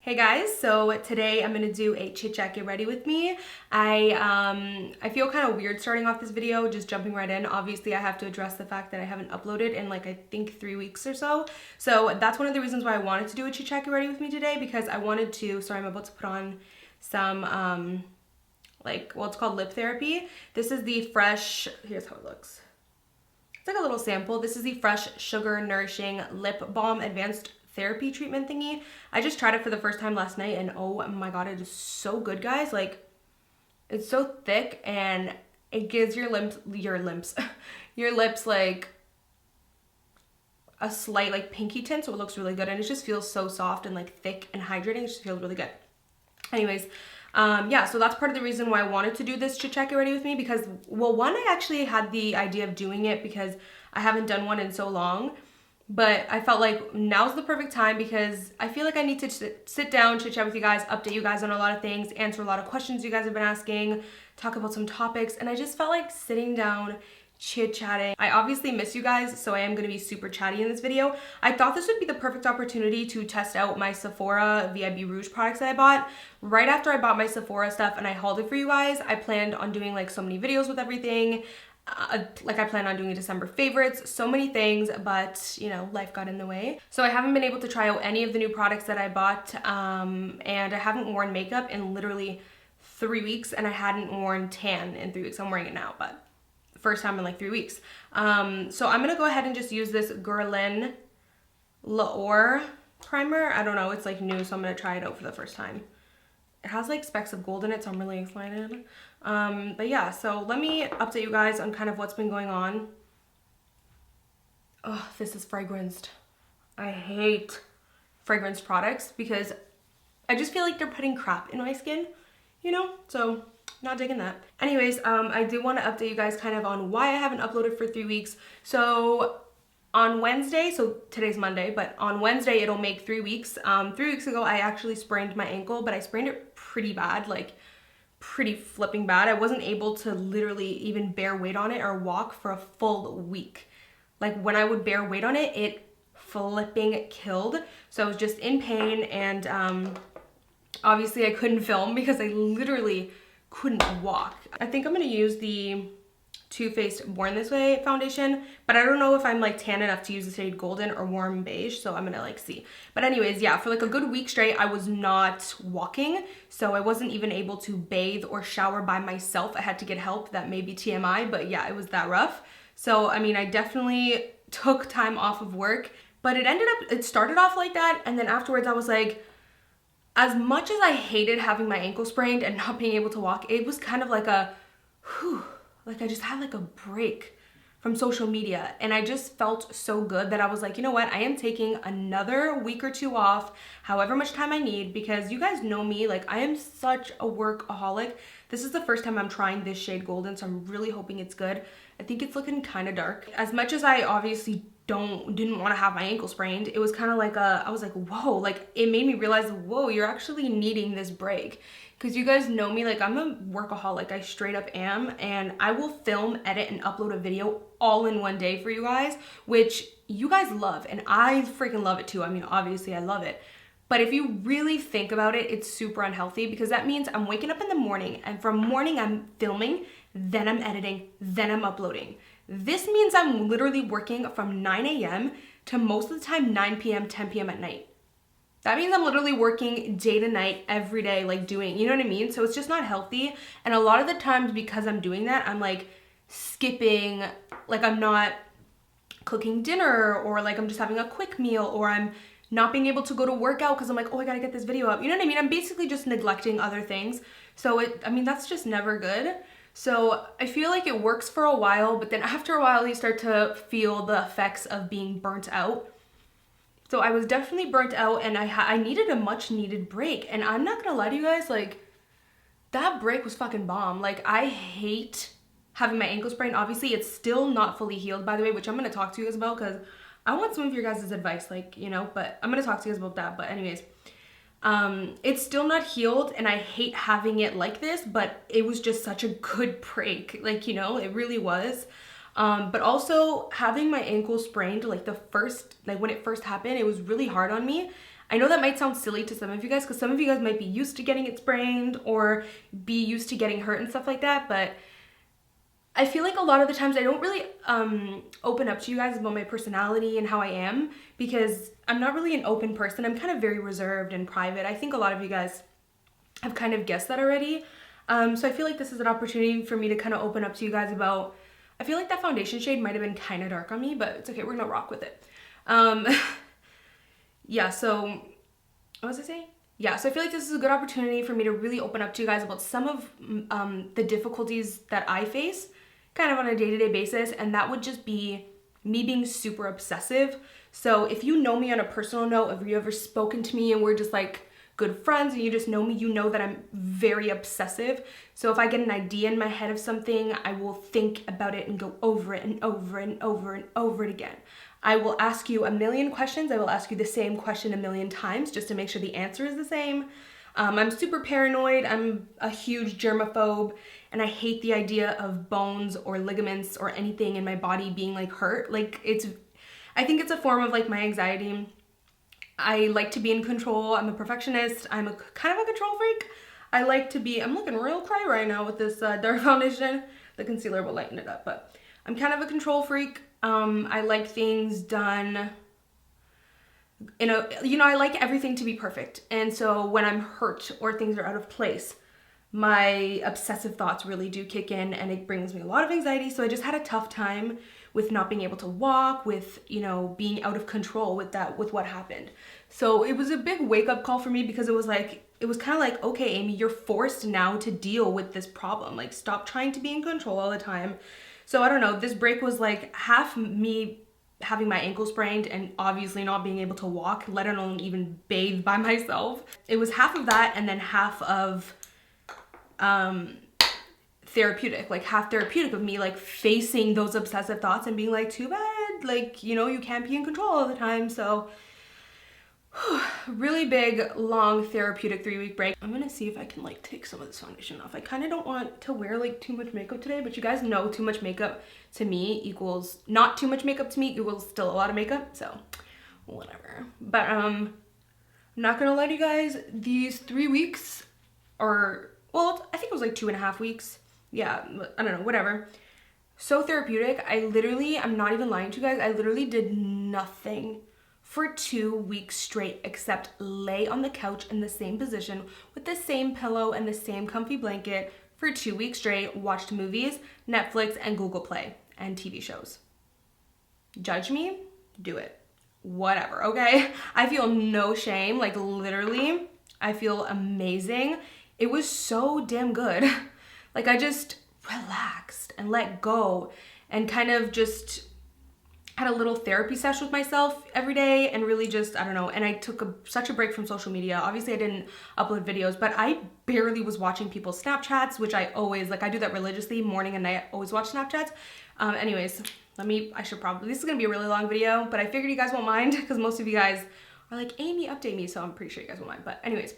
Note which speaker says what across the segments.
Speaker 1: Hey guys, so today I'm gonna do a chit chat, get ready with me. I feel kind of weird starting off this video, just jumping right in. Obviously I have to address the fact that I haven't uploaded in like I think 3 weeks or so. So that's one of the reasons why I wanted to do a chit chat, get ready with me today, because I wanted to, sorry, I'm about to put on some it's called lip therapy. This is the Fresh, here's how it looks. It's like a little sample. This is the Fresh Sugar Nourishing Lip Balm Advanced Therapy Treatment thingy. I just tried it for the first time last night and oh my god, it is so good, guys. Like, it's so thick and it gives your lips like a slight like pinky tint, so it looks really good and it just feels so soft and like thick and hydrating. It just feels really good. Anyways, yeah, so that's part of the reason why I wanted to do this chit chat, get ready with me, because, well, one, I actually had the idea of doing it because I haven't done one in so long, but I felt like now's the perfect time because I feel like I need to sit down, chit chat with you guys, update you guys on a lot of things, answer a lot of questions you guys have been asking, talk about some topics, and I just felt like sitting down, chit-chatting. I obviously miss you guys, so I am going to be super chatty in this video. I thought this would be the perfect opportunity to test out my Sephora VIB Rouge products that I bought. Right after I bought my Sephora stuff and I hauled it for you guys, I planned on doing like so many videos with everything. Like I planned on doing a December favorites, so many things, but you know, life got in the way. So I haven't been able to try out any of the new products that I bought, and I haven't worn makeup in literally 3 weeks, and I hadn't worn tan in 3 weeks. I'm wearing it now, but first time in like 3 weeks. So I'm gonna go ahead and just use this Guerlain L'Or primer. I don't know, it's like new, so I'm gonna try it out for the first time. It has like specks of gold in it, so I'm really excited. But yeah, so let me update you guys on kind of what's been going on. Oh, this is fragranced. I hate fragranced products because I just feel like they're putting crap in my skin, you know? So not digging that. Anyways, I do want to update you guys kind of on why I haven't uploaded for 3 weeks. So on Wednesday, so today's Monday, but on Wednesday it'll make 3 weeks. 3 weeks ago I actually sprained my ankle, but I sprained it pretty bad, like pretty flipping bad. I wasn't able to literally even bear weight on it or walk for a full week. Like when I would bear weight on it, it flipping killed. So I was just in pain, and obviously I couldn't film because I literally couldn't walk. I think I'm gonna use the Too Faced Born This Way foundation, but I don't know if I'm like tan enough to use the shade golden or warm beige, so I'm gonna like see. But anyways, yeah, for like a good week straight I was not walking, so I wasn't even able to bathe or shower by myself. I had to get help. That may be TMI, but yeah, it was that rough. So I mean, I definitely took time off of work, but it started off like that, and then afterwards I was like, as much as I hated having my ankle sprained and not being able to walk, it was kind of like a whew, like I just had like a break from social media, and I just felt so good that I was like, you know what, I am taking another week or two off, however much time I need, because you guys know me, like I am such a workaholic. This is the first time I'm trying this shade golden, so I'm really hoping it's good. I think it's looking kind of dark. As much as I obviously didn't want to have my ankle sprained, it was kind of like I was like, whoa, like it made me realize, whoa, you're actually needing this break. Because you guys know me, like I'm a workaholic, I straight up am, and I will film, edit, and upload a video all in one day for you guys, which you guys love, and I freaking love it too. I mean, obviously I love it. But if you really think about it, it's super unhealthy, because that means I'm waking up in the morning, and from morning I'm filming, then I'm editing, then I'm uploading. This means I'm literally working from 9 a.m. to most of the time 9 p.m., 10 p.m. at night. That means I'm literally working day to night every day, like doing, you know what I mean? So it's just not healthy. And a lot of the times, because I'm doing that, I'm like skipping, like I'm not cooking dinner, or like I'm just having a quick meal, or I'm not being able to go to work out because I'm like, oh, I gotta get this video up. You know what I mean? I'm basically just neglecting other things. So I mean, that's just never good. So I feel like it works for a while, but then after a while you start to feel the effects of being burnt out. So I was definitely burnt out, and I needed a much needed break. And I'm not gonna lie to you guys, like that break was fucking bomb. Like I hate having my ankle sprained. Obviously it's still not fully healed, by the way, which I'm gonna talk to you guys about because I want some of your guys' advice, like, you know, but I'm gonna talk to you guys about that. But anyways, it's still not healed, and I hate having it like this, but it was just such a good break. Like, you know, it really was. But also having my ankle sprained, like when it first happened, it was really hard on me. I know that might sound silly to some of you guys because some of you guys might be used to getting it sprained or be used to getting hurt and stuff like that, but I feel like a lot of the times I don't really open up to you guys about my personality and how I am because I'm not really an open person. I'm kind of very reserved and private. I think a lot of you guys have kind of guessed that already. So I feel like this is an opportunity for me to kind of open up to you guys about, I feel like that foundation shade might have been kind of dark on me, but it's okay. We're gonna rock with it. Yeah, so what was I saying? Yeah, so I feel like this is a good opportunity for me to really open up to you guys about some of the difficulties that I face kind of on a day-to-day basis, and that would just be me being super obsessive. So if you know me on a personal note, if you've ever spoken to me and we're just like good friends and you just know me, you know that I'm very obsessive. So if I get an idea in my head of something, I will think about it and go over it and over and over and over it again. I will ask you a million questions. I will ask you the same question a million times just to make sure the answer is the same. I'm super paranoid. I'm a huge germaphobe, and I hate the idea of bones or ligaments or anything in my body being like hurt. Like I think it's a form of like my anxiety. I like to be in control. I'm a perfectionist. I'm a kind of a control freak. I like to be, I'm looking real cray right now with this dark foundation. The concealer will lighten it up, but I'm kind of a control freak. I like things done, I like everything to be perfect. And so when I'm hurt or things are out of place, my obsessive thoughts really do kick in and it brings me a lot of anxiety. So I just had a tough time with not being able to walk, with, being out of control with what happened. So it was a big wake up call for me because it was kind of like, okay, Amy, you're forced now to deal with this problem. Like, stop trying to be in control all the time. So I don't know, this break was like half me having my ankle sprained and obviously not being able to walk, let alone even bathe by myself. It was half of that and then half of therapeutic, like half therapeutic of me like facing those obsessive thoughts and being like, too bad, like, you can't be in control all the time. So really big, long, therapeutic 3-week break. I'm gonna see if I can like take some of this foundation off. I kind of don't want to wear like too much makeup today, but you guys know too much makeup to me equals not too much makeup to me equals still a lot of makeup, so whatever. But I'm not gonna lie to you guys, these 3 weeks, or well, I think it was like 2.5 weeks. Yeah, I don't know, whatever. So therapeutic. I'm not even lying to you guys, I literally did nothing for 2 weeks straight except lay on the couch in the same position with the same pillow and the same comfy blanket for 2 weeks straight, watched movies, Netflix, and Google Play, and TV shows. Judge me? Do it. Whatever, okay? I feel no shame. Like, literally, I feel amazing. It was so damn good. Like, I just relaxed and let go and kind of just had a little therapy session with myself every day and really just, I don't know, and I took such a break from social media. Obviously, I didn't upload videos, but I barely was watching people's Snapchats, which I always, like, I do that religiously, morning and night, always watch Snapchats. Anyways, this is gonna be a really long video, but I figured you guys won't mind because most of you guys are like, Amy, update me, so I'm pretty sure you guys won't mind. But anyways,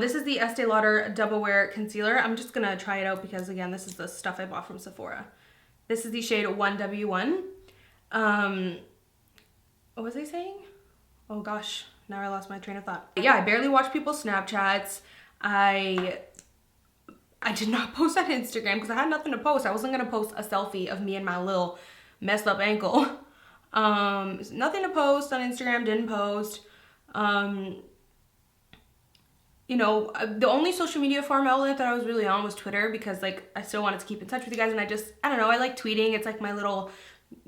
Speaker 1: this is the Estee Lauder Double Wear Concealer. I'm just gonna try it out because, again, this is the stuff I bought from Sephora. This is the shade 1W1. What was I saying? Oh gosh, now I lost my train of thought. Yeah, I barely watch people's Snapchats. I did not post on Instagram because I had nothing to post. I wasn't gonna post a selfie of me and my little messed up ankle. Nothing to post on Instagram, didn't post. The only social media form outlet that I was really on was Twitter because, like, I still wanted to keep in touch with you guys, and I don't know, I like tweeting. It's like my little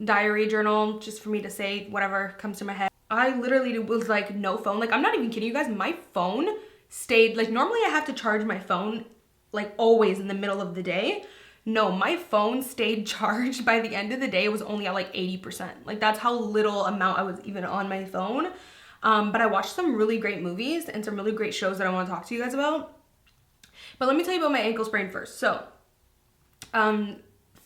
Speaker 1: diary journal just for me to say whatever comes to my head. I literally was like, no phone. Like, I'm not even kidding you guys, my phone stayed, like, normally I have to charge my phone like always in the middle of the day. No, my phone stayed charged by the end of the day. It was only at like 80%. Like, that's how little amount I was even on my phone. But I watched some really great movies and some really great shows that I want to talk to you guys about. But let me tell you about my ankle sprain first. So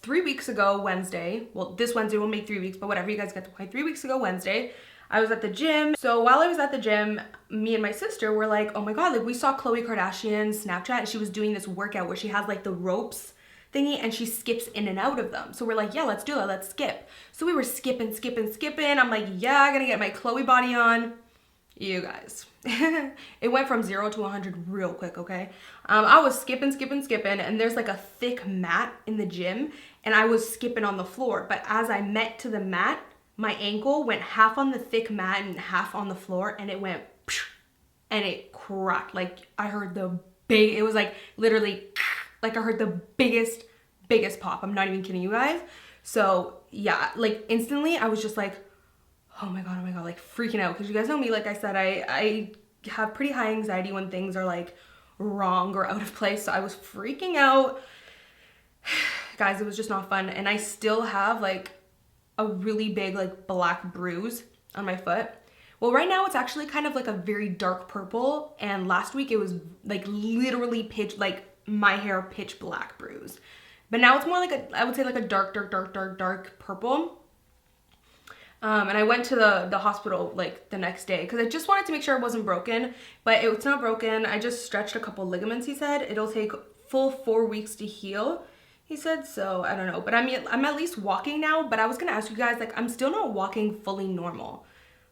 Speaker 1: 3 weeks ago Wednesday, well, this Wednesday will make 3 weeks, but whatever, you guys get the point. 3 weeks ago Wednesday, I was at the gym. So while I was at the gym, me and my sister were like, oh my god, like, we saw Khloe Kardashian's Snapchat and she was doing this workout where she has like the ropes thingy and she skips in and out of them. So we're like, yeah, let's do that, let's skip. So we were skipping. I'm like, yeah, I'm gonna get my Khloe body on. You guys, it went from 0 to 100 real quick, okay? I was skipping, and there's like a thick mat in the gym, and I was skipping on the floor. But as I met to the mat, my ankle went half on the thick mat and half on the floor, and it went, and it cracked. Like, I heard it was like literally, like I heard the biggest pop. I'm not even kidding you guys. So yeah, like instantly I was just like, oh my god, like freaking out. Because you guys know me, like I said, I have pretty high anxiety when things are like wrong or out of place. So I was freaking out. Guys, it was just not fun. And I still have like a really big like black bruise on my foot. Well, right now it's actually kind of like a very dark purple. And last week it was like literally my hair pitch black bruise. But now it's more like I would say like a dark purple. And I went to the hospital like the next day because I just wanted to make sure it wasn't broken, but it's not broken. I just stretched a couple ligaments, he said. It'll take full 4 weeks to heal, he said. So I don't know, but I'm at least walking now. But I was gonna ask you guys, like, I'm still not walking fully normal.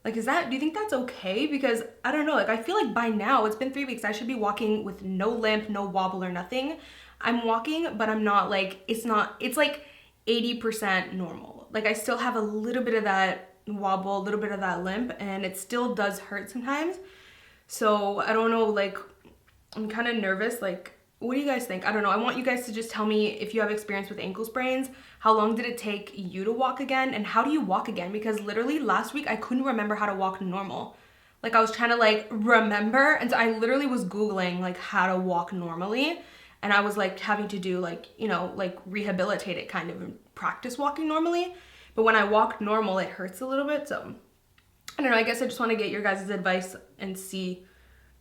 Speaker 1: Like, do you think that's okay? Because I don't know, like I feel like by now, it's been 3 weeks, I should be walking with no limp, no wobble or nothing. I'm walking, but I'm not like, it's like 80% normal. Like I still have a little bit of that wobble, a little bit of that limp, and it still does hurt sometimes. So I don't know, like I'm kind of nervous. Like, what do you guys think? I don't know. I want you guys to just tell me if you have experience with ankle sprains. How long did it take you to walk again? And how do you walk again? Because literally last week I couldn't remember how to walk normal. Like I was trying to like remember, and so I literally was Googling like how to walk normally. And I was like having to do like, you know, like rehabilitate it kind of and practice walking normally. But when I walk normal, it hurts a little bit. So I don't know, I guess I just want to get your guys' advice and see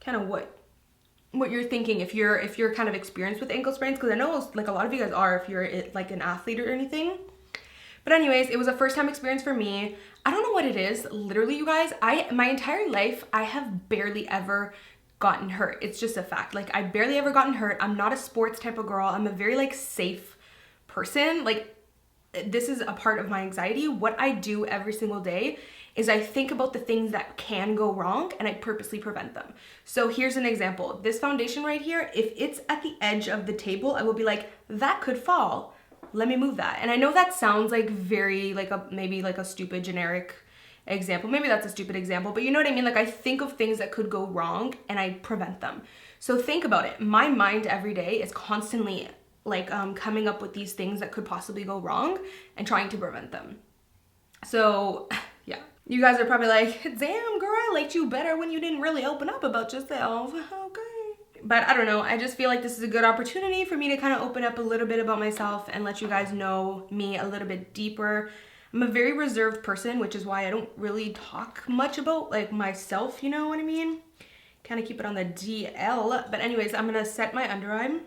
Speaker 1: kind of what you're thinking if you're kind of experienced with ankle sprains. Because I know like a lot of you guys are if you're like an athlete or anything. But anyways, it was a first time experience for me. I don't know what it is. Literally, you guys, my entire life, I have barely ever gotten hurt. It's just a fact. Like I barely ever gotten hurt. I'm not a sports type of girl. I'm a very like safe person. Like this is a part of my anxiety. What I do every single day is I think about the things that can go wrong and I purposely prevent them. So here's an example. This foundation right here, if it's at the edge of the table, I will be like, that could fall. Let me move that. And I know that sounds like very like maybe like a stupid generic example. Maybe that's a stupid example, but you know what I mean? Like I think of things that could go wrong and I prevent them. So think about it. My mind every day is constantly like coming up with these things that could possibly go wrong and trying to prevent them. So yeah, you guys are probably like, damn girl, I liked you better when you didn't really open up about yourself. Okay. But I don't know. I just feel like this is a good opportunity for me to kind of open up a little bit about myself and let you guys know me a little bit deeper. I'm a very reserved person, which is why I don't really talk much about like myself, you know what I mean? Kind of keep it on the DL. But anyways, I'm gonna set my under eye.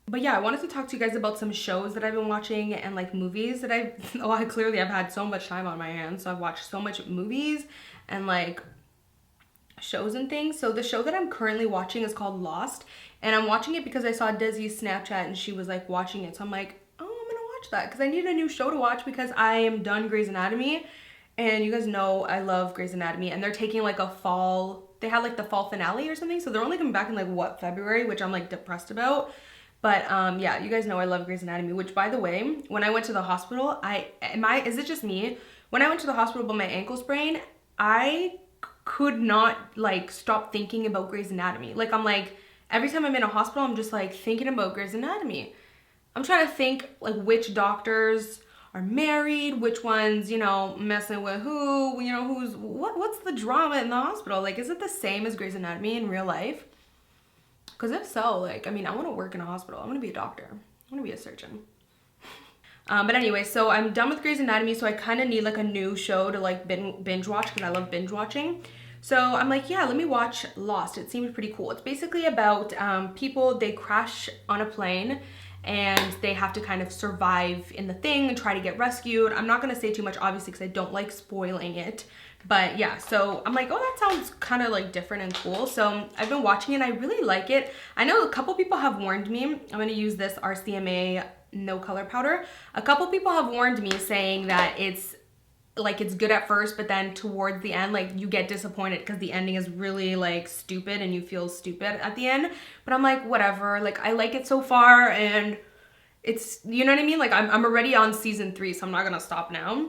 Speaker 1: But yeah, I wanted to talk to you guys about some shows that I've been watching and like movies that I've had so much time on my hands. So I've watched so much movies and like shows and things. So the show that I'm currently watching is called Lost. And I'm watching it because I saw Desi's Snapchat and she was like watching it. So I'm like, that because I need a new show to watch because I am done Grey's Anatomy, and you guys know I love Grey's Anatomy, and they're taking like a fall, they had like the fall finale or something, so they're only coming back in like what, February, which I'm like depressed about. But yeah, you guys know I love Grey's Anatomy, which by the way, when I went to the hospital, is it just me? When I went to the hospital about my ankle sprain, I could not like stop thinking about Grey's Anatomy. Like I'm like, every time I'm in a hospital, I'm just like thinking about Grey's Anatomy. I'm trying to think like which doctors are married, which ones, you know, messing with who, you know, what's the drama in the hospital? Like, is it the same as Grey's Anatomy in real life? Because if so, like, I mean, I want to work in a hospital. I want to be a doctor. I want to be a surgeon. But anyway, so I'm done with Grey's Anatomy, so I kind of need like a new show to like binge watch because I love binge watching. So I'm like, yeah, let me watch Lost. It seems pretty cool. It's basically about people, they crash on a plane and they have to kind of survive in the thing and try to get rescued. I'm not going to say too much, obviously, because I don't like spoiling it. But yeah, so I'm like, oh, that sounds kind of like different and cool. So I've been watching it and I really like it. I know a couple people have warned me. I'm going to use this RCMA no color powder. A couple people have warned me saying that it's like it's good at first, but then towards the end, like you get disappointed because the ending is really like stupid and you feel stupid at the end. But I'm like, whatever, like I like it so far, and it's, you know what I mean? Like I'm already on season 3, so I'm not gonna stop now.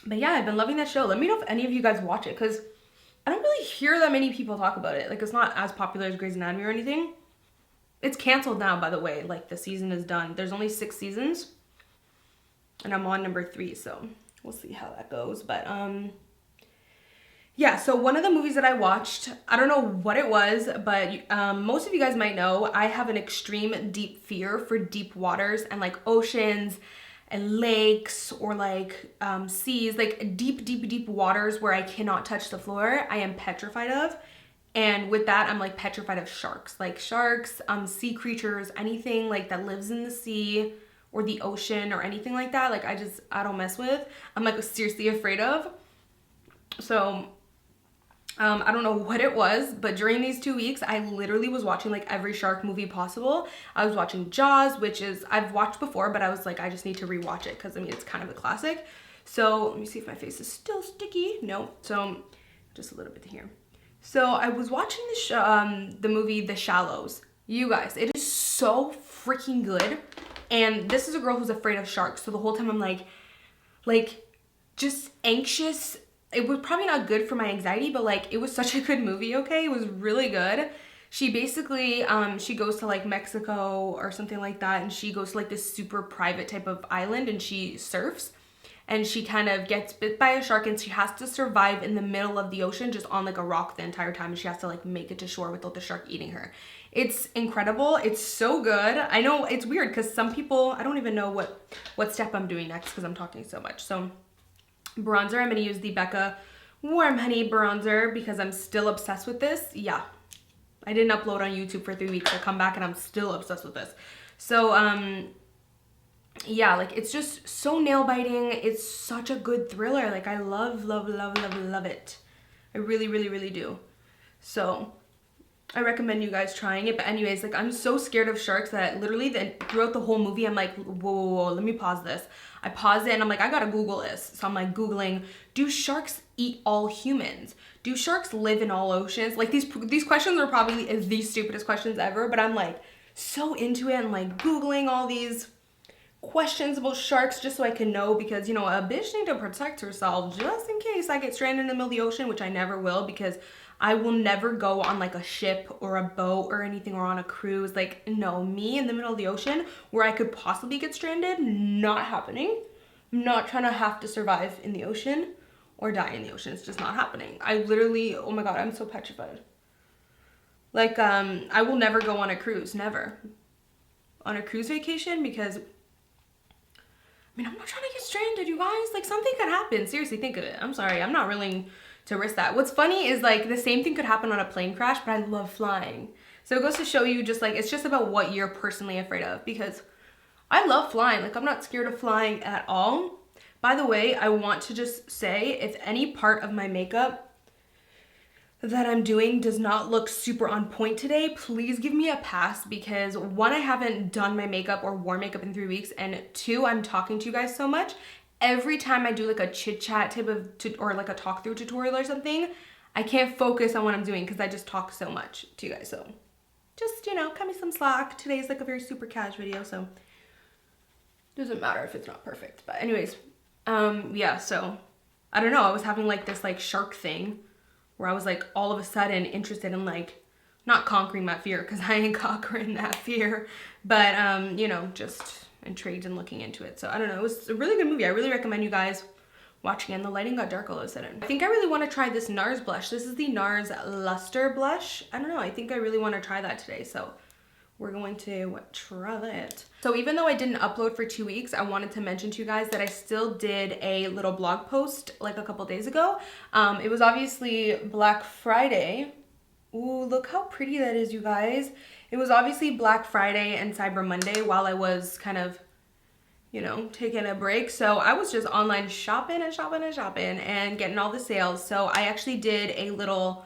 Speaker 1: But yeah, I've been loving that show. Let me know if any of you guys watch it, because I don't really hear that many people talk about it. Like it's not as popular as Grey's Anatomy or anything. It's canceled now, by the way. Like the season is done. There's only 6 seasons. And I'm on number 3, so we'll see how that goes. But yeah, so one of the movies that I watched, I don't know what it was, but most of you guys might know I have an extreme deep fear for deep waters and like oceans and lakes, or like seas, like deep waters where I cannot touch the floor. I am petrified of. And with that, I'm like petrified of sharks. Like sharks, sea creatures, anything like that lives in the sea or the ocean or anything like that. Like I don't mess with. I'm like seriously afraid of. So I don't know what it was, but during these 2 weeks, I literally was watching like every shark movie possible. I was watching Jaws, which is, I've watched before, but I was like, I just need to rewatch it because I mean, it's kind of a classic. So let me see if my face is still sticky. No, so just a little bit here. So I was watching the movie The Shallows. You guys, it is so freaking good. And this is a girl who's afraid of sharks. So the whole time I'm like just anxious. It was probably not good for my anxiety, but like it was such a good movie, okay? It was really good. She basically, she goes to like Mexico or something like that, and she goes to like this super private type of island and she surfs. And she kind of gets bit by a shark, and she has to survive in the middle of the ocean just on like a rock the entire time, and she has to like make it to shore without the shark eating her. It's incredible. It's so good. I know it's weird because some people, I don't even know what step I'm doing next because I'm talking so much. So bronzer, I'm going to use the Becca Warm Honey bronzer because I'm still obsessed with this. Yeah, I didn't upload on YouTube for 3 weeks. I come back and I'm still obsessed with this. So yeah, like it's just so nail biting. It's such a good thriller. Like I love it. I really do. So I recommend you guys trying it. But anyways, like I'm so scared of sharks that literally throughout the whole movie I'm like, whoa, let me pause this. I pause it and I'm like, I gotta Google this. So I'm like Googling, do sharks eat all humans? Do sharks live in all oceans? Like these questions are probably the stupidest questions ever, but I'm like so into it and like Googling all these questions about sharks just so I can know, because you know a bitch need to protect herself just in case I get stranded in the middle of the ocean, which I never will, because I will never go on like a ship or a boat or anything, or on a cruise. Like no, me in the middle of the ocean where I could possibly get stranded, not happening. I'm not trying to have to survive in the ocean or die in the ocean. It's just not happening. I literally, oh my god, I'm so petrified. Like I will never go on a cruise, never on a cruise vacation, because I mean, I'm not trying to get stranded, you guys. Like, something could happen. Seriously, think of it. I'm sorry. I'm not willing to risk that. What's funny is, like, the same thing could happen on a plane crash, but I love flying. So it goes to show you just, like, it's just about what you're personally afraid of, because I love flying. Like, I'm not scared of flying at all. By the way, I want to just say, if any part of my makeup that I'm doing does not look super on point today, please give me a pass, because 1, I haven't done my makeup or worn makeup in 3 weeks, and 2, I'm talking to you guys so much. Every time I do like a chit chat type of, or like a talk through tutorial or something, I can't focus on what I'm doing because I just talk so much to you guys. So just, you know, cut me some slack. Today's like a very super cash video, so doesn't matter if it's not perfect. But anyways, yeah, so I don't know. I was having like this like shark thing where I was like all of a sudden interested in like not conquering that fear, because I ain't conquering that fear, but you know, just intrigued and looking into it. So I don't know, it was a really good movie. I really recommend you guys watching it. And the lighting got dark all of a sudden. I think I really want to try this Nars blush. This is the Nars Luster blush. I don't know, I think I really want to try that today, so we're going to try that. So even though I didn't upload for 2 weeks, I wanted to mention to you guys that I still did a little blog post like a couple days ago. It was obviously Black Friday. Ooh, look how pretty that is, you guys. It was obviously Black Friday and Cyber Monday while I was kind of, you know, taking a break. So I was just online shopping and getting all the sales. So I actually did a little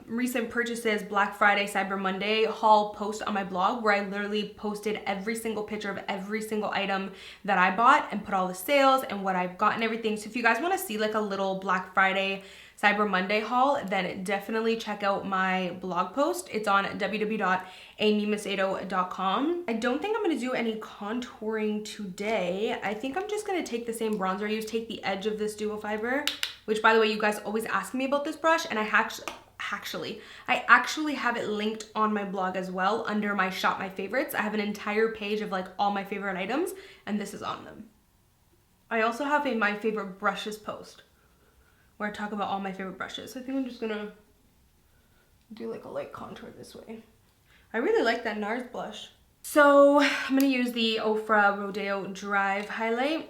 Speaker 1: recent purchases, Black Friday, Cyber Monday haul post on my blog where I literally posted every single picture of every single item that I bought and put all the sales and what I've gotten, everything. So if you guys want to see like a little Black Friday, Cyber Monday haul, then definitely check out my blog post. It's on www.amymacedo.com. I don't think I'm going to do any contouring today. I think I'm just going to take the same bronzer I use, take the edge of this duo fiber, which by the way, you guys always ask me about this brush, and I actually have it linked on my blog as well under my shop my favorites. I have an entire page of like all my favorite items, and this is on them. I also have a my favorite brushes post where I talk about all my favorite brushes. So I think I'm just gonna do like a light contour this way. I really like that Nars blush. So I'm gonna use the Ofra Rodeo Drive highlight.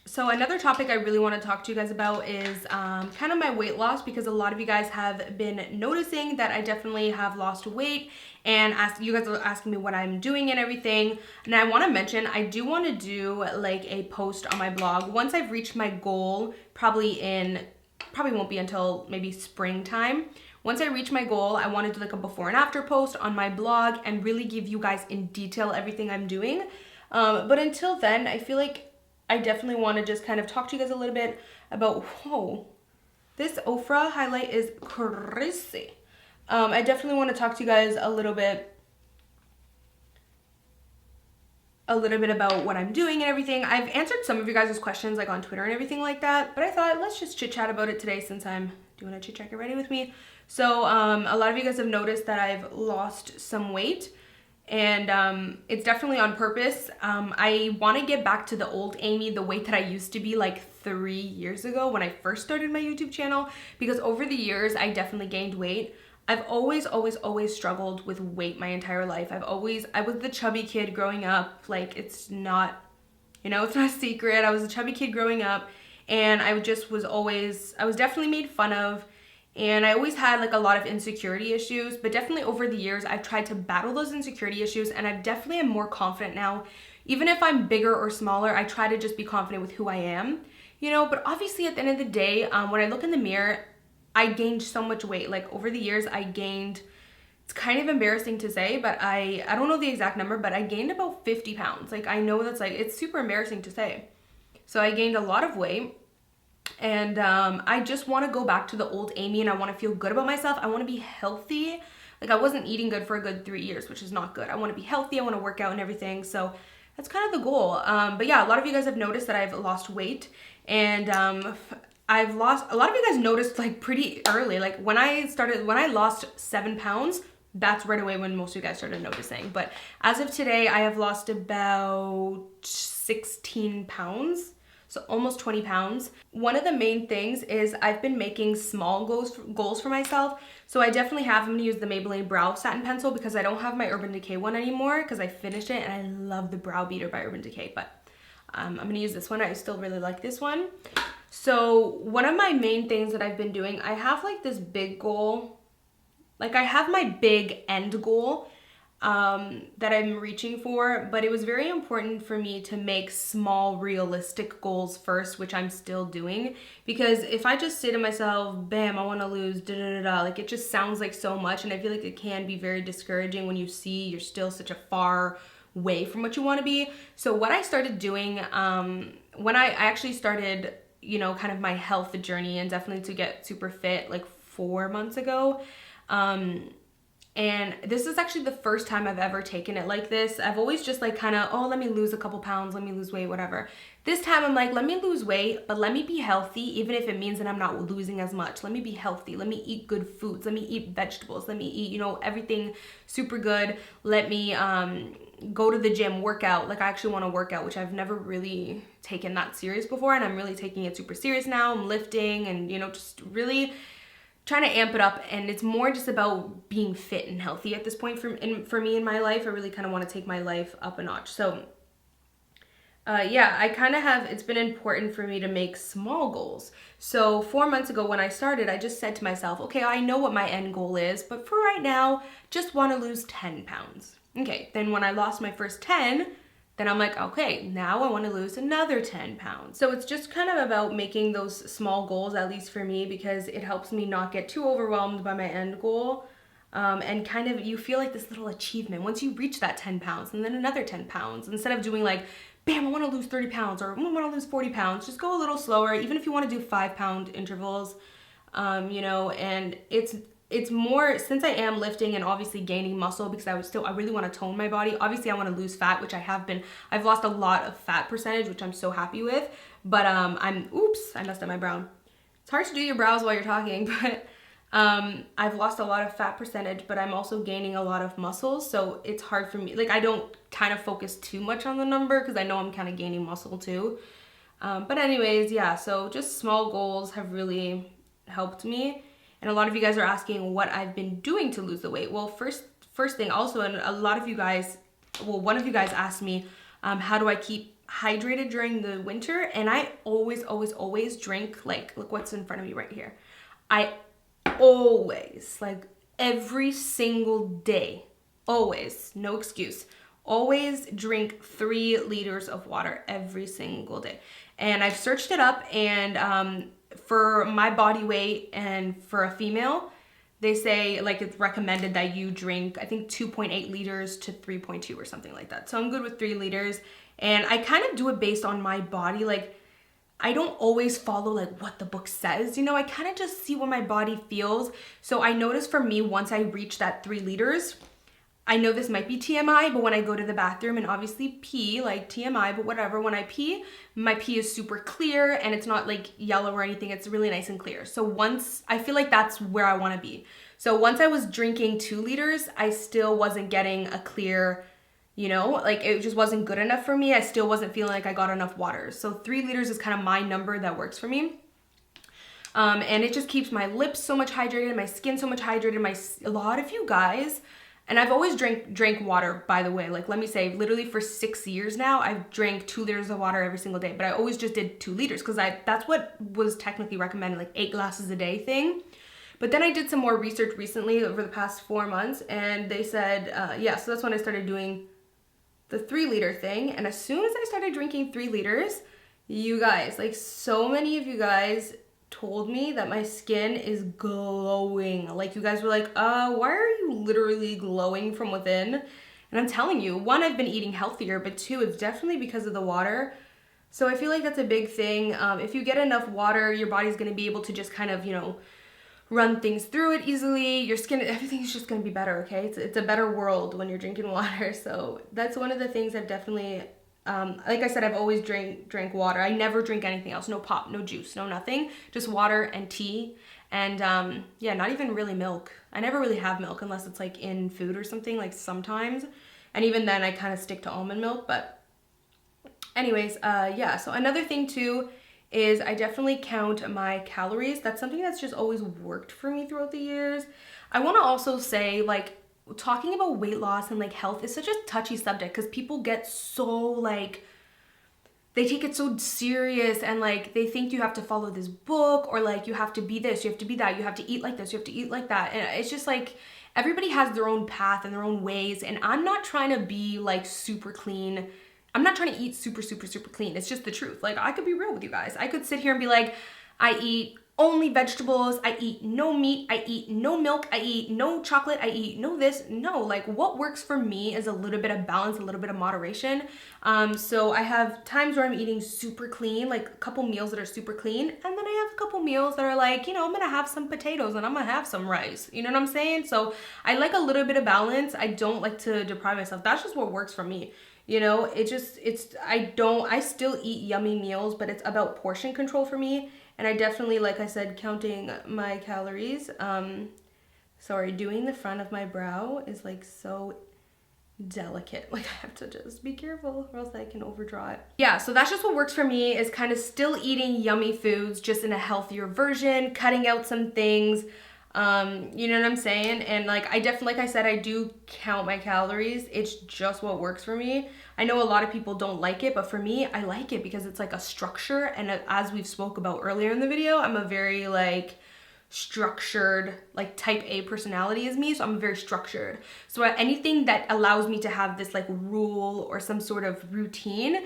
Speaker 1: So another topic I really want to talk to you guys about is kind of my weight loss, because a lot of you guys have been noticing that I definitely have lost weight, and you guys are asking me what I'm doing and everything. And I want to mention, I do want to do like a post on my blog once I've reached my goal, probably won't be until maybe springtime. Once I reach my goal, I want to do like a before and after post on my blog and really give you guys in detail everything I'm doing. But until then, I feel like I definitely want to just kind of talk to you guys a little bit about, whoa, this Ofra highlight is crazy. I definitely want to talk to you guys a little bit about what I'm doing and everything. I've answered some of you guys' questions like on Twitter and everything like that, but I thought let's just chit chat about it today since I'm doing a chit chat. Get ready with me. So a lot of you guys have noticed that I've lost some weight, and it's definitely on purpose. I want to get back to the old Amy, the weight that I used to be like 3 years ago when I first started my YouTube channel, because over the years I definitely gained weight. I've always struggled with weight my entire life. I was the chubby kid growing up. Like, it's not, it's not a secret. I was a chubby kid growing up, and I was definitely made fun of, and I always had like a lot of insecurity issues, but definitely over the years, I've tried to battle those insecurity issues, and I definitely am more confident now. Even if I'm bigger or smaller, I try to just be confident with who I am, but obviously at the end of the day, when I look in the mirror, I gained so much weight. Like over the years, I gained, it's kind of embarrassing to say, but I don't know the exact number, but I gained about 50 pounds. Like I know that's like, it's super embarrassing to say. So I gained a lot of weight, and I just want to go back to the old Amy, and I want to feel good about myself. I want to be healthy. Like I wasn't eating good for a good 3 years, which is not good. I want to be healthy. I want to work out and everything. So that's kind of the goal. But yeah, a lot of you guys have noticed that I've lost weight, and a lot of you guys noticed like pretty early, like when I lost 7 pounds, that's right away when most of you guys started noticing. But as of today, I have lost about 16 pounds, so almost 20 pounds. One of the main things is I've been making small goals for myself. So I definitely I'm gonna use the Maybelline Brow Satin Pencil because I don't have my Urban Decay one anymore because I finished it, and I love the Brow Beater by Urban Decay, but I'm gonna use this one. I still really like this one. So one of my main things that I've been doing, I have like this big goal. Like I have my big end goal that I'm reaching for, but it was very important for me to make small realistic goals first, which I'm still doing, because if I just say to myself, bam, I want to lose like it just sounds like so much, and I feel like it can be very discouraging when you see you're still such a far way from what you want to be. So what I started doing when I actually started kind of my health journey, and definitely to get super fit like 4 months ago. And this is actually the first time I've ever taken it like this. I've always just like kind of, oh, let me lose a couple pounds, let me lose weight, whatever. This time I'm like, let me lose weight, but let me be healthy, even if it means that I'm not losing as much. Let me be healthy. Let me eat good foods. Let me eat vegetables. Let me eat, everything super good. Let me go to the gym, work out. Like I actually want to work out, which I've never really taken that serious before, and I'm really taking it super serious now. I'm lifting and, just really trying to amp it up, and it's more just about being fit and healthy at this point for me in my life. I really kind of want to take my life up a notch. So yeah, I kind of it's been important for me to make small goals. So 4 months ago when I started, I just said to myself, okay, I know what my end goal is, but for right now, just want to lose 10 pounds. Okay, then when I lost my first 10, then I'm like, okay, now I want to lose another 10 pounds. So it's just kind of about making those small goals, at least for me, because it helps me not get too overwhelmed by my end goal. And kind of, you feel like this little achievement once you reach that 10 pounds and then another 10 pounds. Instead of doing like, bam, I want to lose 30 pounds or I want to lose 40 pounds, just go a little slower. Even if you want to do 5-pound intervals, you know, and it's more, since I am lifting and obviously gaining muscle, because I really want to tone my body. Obviously I want to lose fat, which I have been. I've lost a lot of fat percentage, which I'm so happy with, but oops, I messed up my brow. It's hard to do your brows while you're talking, but I've lost a lot of fat percentage, but I'm also gaining a lot of muscles, so it's hard for me. Like, I don't kind of focus too much on the number because I know I'm kind of gaining muscle too. But anyways, yeah, so just small goals have really helped me. And a lot of you guys are asking what I've been doing to lose the weight. Well, first thing also, and a lot of you guys, well, one of you guys asked me, how do I keep hydrated during the winter? And I always drink, like, look what's in front of me right here. I always, like every single day, always, no excuse, always drink 3 liters of water every single day. And I've searched it up, and for my body weight and for a female, they say like it's recommended that you drink, I think 2.8 liters to 3.2 or something like that. So I'm good with 3 liters, and I kind of do it based on my body. Like, I don't always follow like what the book says, you know, I kind of just see what my body feels. So I noticed for me, once I reach that 3 liters, I know this might be TMI, but when I go to the bathroom and obviously pee, like TMI, but whatever, when I pee, my pee is super clear and it's not like yellow or anything. It's really nice and clear. So once, I feel like that's where I want to be. So once I was drinking 2 liters, I still wasn't getting a clear, you know, like it just wasn't good enough for me. I still wasn't feeling like I got enough water. So 3 liters is kind of my number that works for me. And it just keeps my lips so much hydrated, my skin so much hydrated. A lot of you guys, and I've always drank water, by the way. Like, let me say, literally for 6 years now, I've drank 2 liters of water every single day, but I always just did 2 liters because that's what was technically recommended, like 8 glasses a day thing. But then I did some more research recently over the past 4 months, and they said, yeah, so that's when I started doing the 3 liter thing. And as soon as I started drinking 3 liters, you guys, like so many of you guys told me that my skin is glowing. Like, you guys were like, why are you literally glowing from within? And I'm telling you, 1, I've been eating healthier, but 2, it's definitely because of the water. So I feel like that's a big thing. If you get enough water, your body's gonna be able to just kind of, you know, run things through it easily. Your skin, everything's just gonna be better, okay? It's a better world when you're drinking water. So that's one of the things I've definitely, like I said, I've always drank water. I never drink anything else. No pop, no juice, no nothing. Just water and tea. And yeah, not even really milk. I never really have milk unless it's like in food or something, like sometimes. And even then I kind of stick to almond milk. But anyways, yeah. So another thing too is I definitely count my calories. That's something that's just always worked for me throughout the years. I want to also say, like, talking about weight loss and like health is such a touchy subject because people get so like, they take it so serious, and like they think you have to follow this book, or like you have to be this, you have to be that, you have to eat like this, you have to eat like that. And it's just like, everybody has their own path and their own ways, and I'm not trying to be like super clean. I'm not trying to eat super clean. It's just the truth. Like, I could be real with you guys. I could sit here and be like, I eat only vegetables, I eat no meat, I eat no milk, I eat no chocolate, I eat no this. No, like, what works for me is a little bit of balance, a little bit of moderation. So I have times where I'm eating super clean, like a couple meals that are super clean, and then I have a couple meals that are like, you know, I'm gonna have some potatoes and I'm gonna have some rice. You know what I'm saying? So I like a little bit of balance. I don't like to deprive myself. That's just what works for me. You know, I still eat yummy meals, but it's about portion control for me. And I definitely, like I said, counting my calories. Sorry, doing the front of my brow is like so delicate. Like, I have to just be careful or else I can overdraw it. Yeah, so that's just what works for me, is kind of still eating yummy foods, just in a healthier version, cutting out some things. You know what I'm saying? And like, I definitely, like I said, I do count my calories. It's just what works for me. I know a lot of people don't like it, but for me, I like it because it's like a structure. And as we've spoke about earlier in the video, I'm a very like structured, like type A personality as me, so I'm very structured. So anything that allows me to have this like rule or some sort of routine,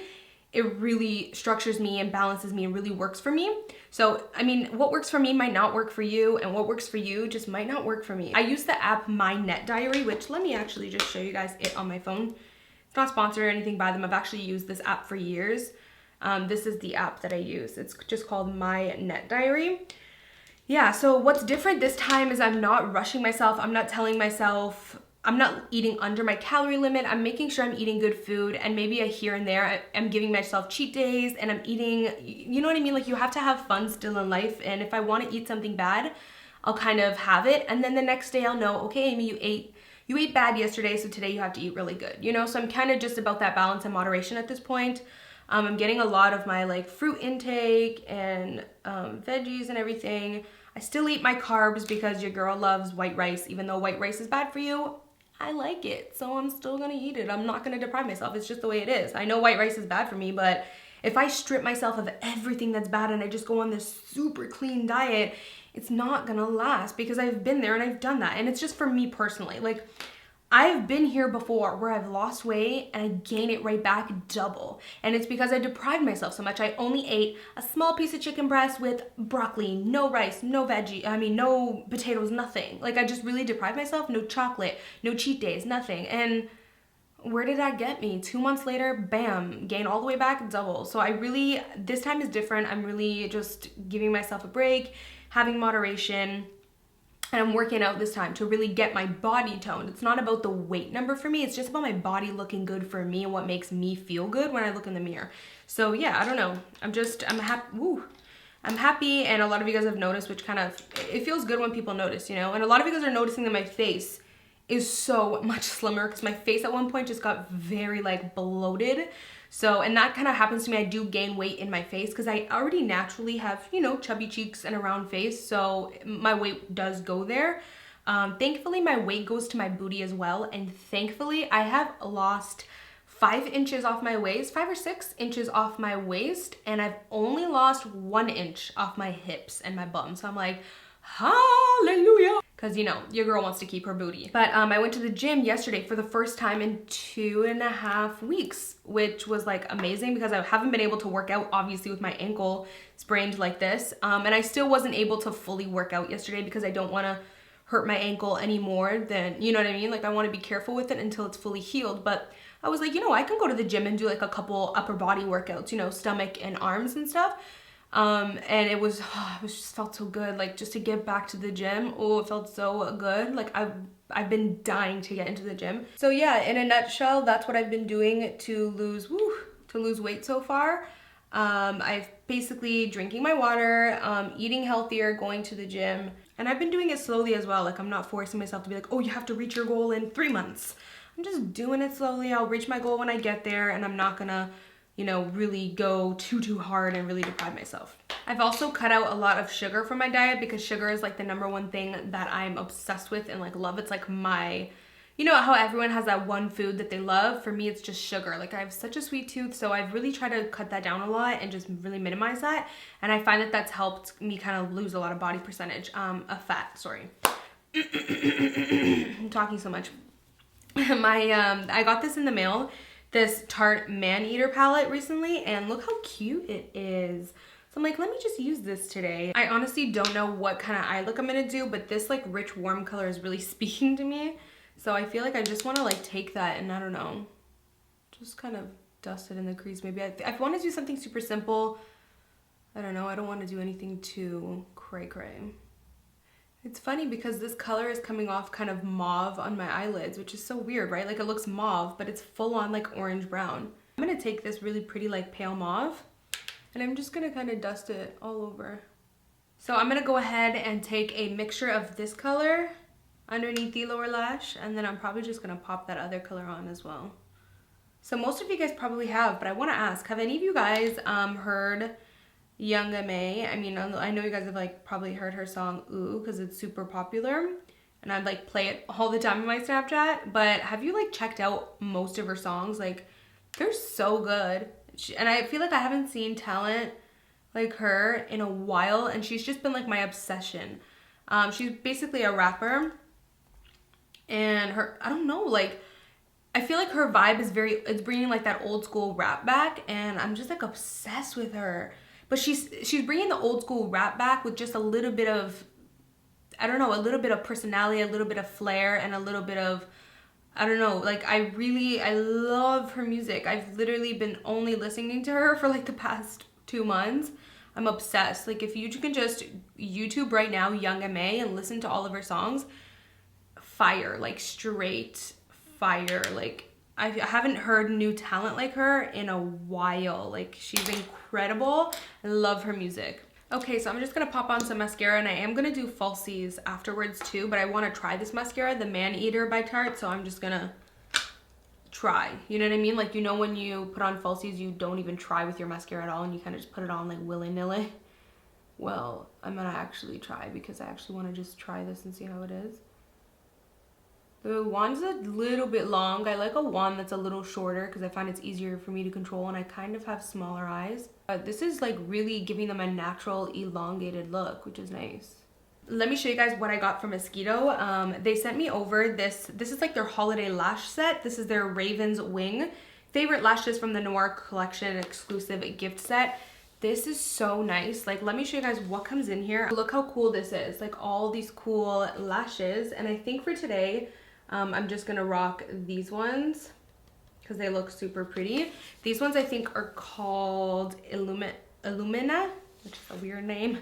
Speaker 1: it really structures me and balances me and really works for me. So, I mean, what works for me might not work for you, and what works for you just might not work for me. I use the app My Net Diary, which let me actually just show you guys it on my phone. It's not sponsored or anything by them. I've actually used this app for years. This is the app that I use. It's just called My Net Diary. Yeah, so what's different this time is I'm not rushing myself. I'm not telling myself, I'm not eating under my calorie limit. I'm making sure I'm eating good food, and maybe a here and there, I'm giving myself cheat days, and I'm eating, you know what I mean? Like, you have to have fun still in life, and if I want to eat something bad, I'll kind of have it, and then the next day I'll know, okay, Amy, you ate bad yesterday, so today you have to eat really good, you know? So I'm kind of just about that balance and moderation at this point. I'm getting a lot of my like fruit intake and veggies and everything. I still eat my carbs because your girl loves white rice. Even though white rice is bad for you, I like it, so I'm still gonna eat it. I'm not gonna deprive myself. It's just the way it is. I know white rice is bad for me, but if I strip myself of everything that's bad and I just go on this super clean diet, it's not gonna last, because I've been there and I've done that. And it's just for me personally. Like, I've been here before where I've lost weight and I gain it right back double. And it's because I deprived myself so much. I only ate a small piece of chicken breast with broccoli, no rice, no veggie, no potatoes, nothing. Like, I just really deprived myself. No chocolate, no cheat days, nothing. And where did that get me? 2 months later, bam, gain all the way back double. So I really, this time is different. I'm really just giving myself a break, having moderation. And I'm working out this time to really get my body toned. It's not about the weight number for me. It's just about my body looking good for me and what makes me feel good when I look in the mirror. So yeah, I don't know. I'm happy. Woo. I'm happy, and a lot of you guys have noticed, which kind of, it feels good when people notice, you know? And a lot of you guys are noticing that my face is so much slimmer, because my face at one point just got very like bloated. So, and that kind of happens to me. I do gain weight in my face because I already naturally have, you know, chubby cheeks and a round face. So my weight does go there. Thankfully, my weight goes to my booty as well. And thankfully, I have lost 5 inches off my waist, 5 or 6 inches off my waist. And I've only lost 1 inch off my hips and my bum. So I'm like, hallelujah. Because, you know, your girl wants to keep her booty. But I went to the gym yesterday for the first time in 2.5 weeks, which was like amazing, because I haven't been able to work out, obviously, with my ankle sprained like this. And I still wasn't able to fully work out yesterday because I don't want to hurt my ankle any more than, you know what I mean? Like, I want to be careful with it until it's fully healed. But I was like, you know, I can go to the gym and do like a couple upper body workouts, you know, stomach and arms and stuff. And it just felt so good, like, just to get back to the gym. Oh, it felt so good. Like, I've been dying to get into the gym. So yeah, in a nutshell, that's what I've been doing to lose weight so far. I've basically drinking my water, eating healthier, going to the gym, and I've been doing it slowly as well. Like, I'm not forcing myself to be like, oh, you have to reach your goal in 3 months. I'm just doing it slowly. I'll reach my goal when I get there, and I'm not gonna, you know, really go too hard and really deprive myself. I've also cut out a lot of sugar from my diet, because sugar is like the #1 thing that I'm obsessed with and like love. It's like my, you know how everyone has that one food that they love? For me, it's just sugar. Like, I have such a sweet tooth, so I've really tried to cut that down a lot and just really minimize that. And I find that that's helped me kind of lose a lot of body percentage, of fat, sorry. I'm talking so much. I got this in the mail, this Tart Man-Eater palette recently, and look how cute it is. So I'm like, let me just use this today. I honestly don't know what kind of eye look I'm gonna do, but this like rich warm color is really speaking to me. So I feel like I just wanna like take that and, I don't know, just kind of dust it in the crease. Maybe I want to do something super simple. I don't know, I don't want to do anything too cray-cray. It's funny because this color is coming off kind of mauve on my eyelids, which is so weird, right? Like, it looks mauve, but it's full on like orange brown. I'm gonna take this really pretty like pale mauve, and I'm just gonna kind of dust it all over. So I'm gonna go ahead and take a mixture of this color underneath the lower lash, and then I'm probably just gonna pop that other color on as well. So most of you guys probably have, but I wanna ask, have any of you guys heard Young M.A? I mean, I know you guys have like probably heard her song Ooh, because it's super popular, and I'd like play it all the time on my Snapchat. But have you like checked out most of her songs? Like, they're so good. And I feel like I haven't seen talent like her in a while, and she's just been like my obsession. She's basically a rapper, and I don't know, like, I feel like her vibe is it's bringing like that old school rap back, and I'm just like obsessed with her. But she's bringing the old school rap back with just a little bit of, I don't know, a little bit of personality, a little bit of flair, and a little bit of, I don't know, like I love her music. I've literally been only listening to her for like the past 2 months. I'm obsessed. Like if you can just YouTube right now Young M.A and listen to all of her songs, fire, like straight fire. Like I haven't heard new talent like her in a while. Like she's incredible. I love her music. Okay, so I'm just gonna pop on some mascara, and I am gonna do falsies afterwards too, but I wanna try this mascara, the Man Eater by Tart, so I'm just gonna try. You know what I mean? Like, you know when you put on falsies, you don't even try with your mascara at all, and you kind of just put it on like willy-nilly? Well, I'm gonna actually try, because I actually wanna just try this and see how it is. The wand's a little bit long. I like a wand that's a little shorter because I find it's easier for me to control, and I kind of have smaller eyes. But this is like really giving them a natural elongated look, which is nice. Let me show you guys what I got from Mosquito. They sent me over this is like their holiday lash set. This is their Raven's Wing. Favorite lashes from the Noir collection exclusive gift set. This is so nice. Like, let me show you guys what comes in here. Look how cool this is. Like all these cool lashes. And I think for today, I'm just gonna rock these ones because they look super pretty. These ones I think are called Illumina, which is a weird name.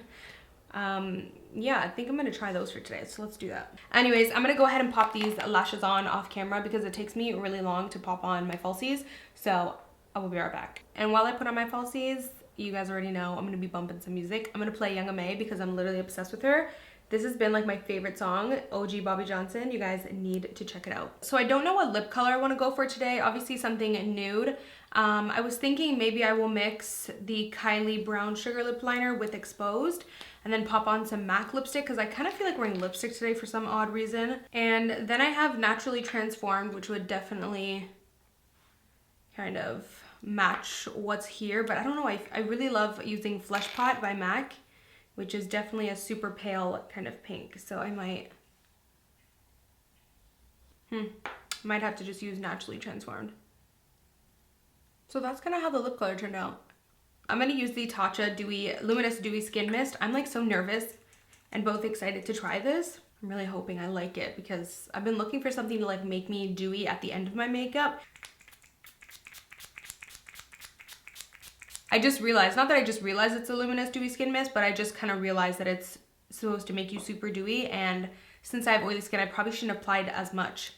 Speaker 1: Yeah, I think I'm gonna try those for today, so let's do that. Anyways, I'm gonna go ahead and pop these lashes on off camera because it takes me really long to pop on my falsies, so I will be right back. And while I put on my falsies, you guys already know I'm gonna be bumping some music. I'm gonna play Young M.A because I'm literally obsessed with her. This has been like my favorite song, OG Bobby Johnson. You guys need to check it out. So I don't know what lip color I want to go for today. Obviously something nude. I was thinking maybe I will mix the Kylie Brown Sugar Lip Liner with Exposed and then pop on some MAC lipstick because I kind of feel like wearing lipstick today for some odd reason. And then I have Naturally Transformed, which would definitely kind of match what's here. But I don't know, I really love using Flesh Pot by MAC, which is definitely a super pale kind of pink. So I might have to just use Naturally Transformed. So that's kind of how the lip color turned out. I'm gonna use the Tatcha Luminous Dewy Skin Mist. I'm like so nervous and both excited to try this. I'm really hoping I like it because I've been looking for something to like make me dewy at the end of my makeup. I just realized, not that I just realized it's a Luminous Dewy Skin Mist, but I just kind of realized that it's supposed to make you super dewy, and since I have oily skin, I probably shouldn't apply it as much.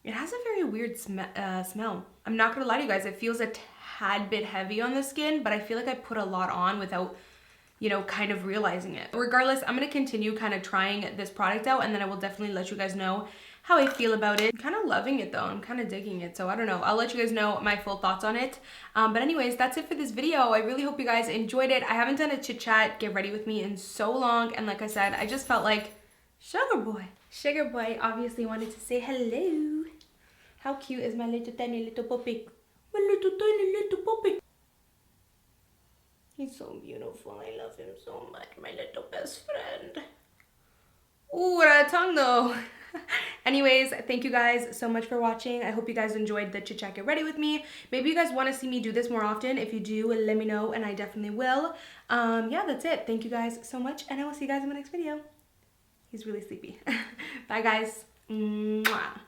Speaker 1: It has a very weird smell. I'm not gonna lie to you guys, it feels a tad bit heavy on the skin, but I feel like I put a lot on without, you know, kind of realizing it. Regardless, I'm gonna continue kind of trying this product out, and then I will definitely let you guys know how I feel about it. I'm kind of loving it though. I'm kind of digging it. So I don't know. I'll let you guys know my full thoughts on it. But anyways, that's it for this video. I really hope you guys enjoyed it. I haven't done a chit chat, get ready with me in so long. And like I said, I just felt like Sugar Boy obviously wanted to say hello. How cute is my little tiny little puppy? My little tiny little puppy. He's so beautiful. I love him so much. My little best friend. Ooh, that tongue though. Anyways, thank you guys so much for watching. I hope you guys enjoyed the chit chat get ready with me. Maybe you guys want to see me do this more often. If you do, let me know and I definitely will. Yeah, that's it. Thank you guys so much, and I will see you guys in my next video. He's really sleepy. Bye guys. Mwah.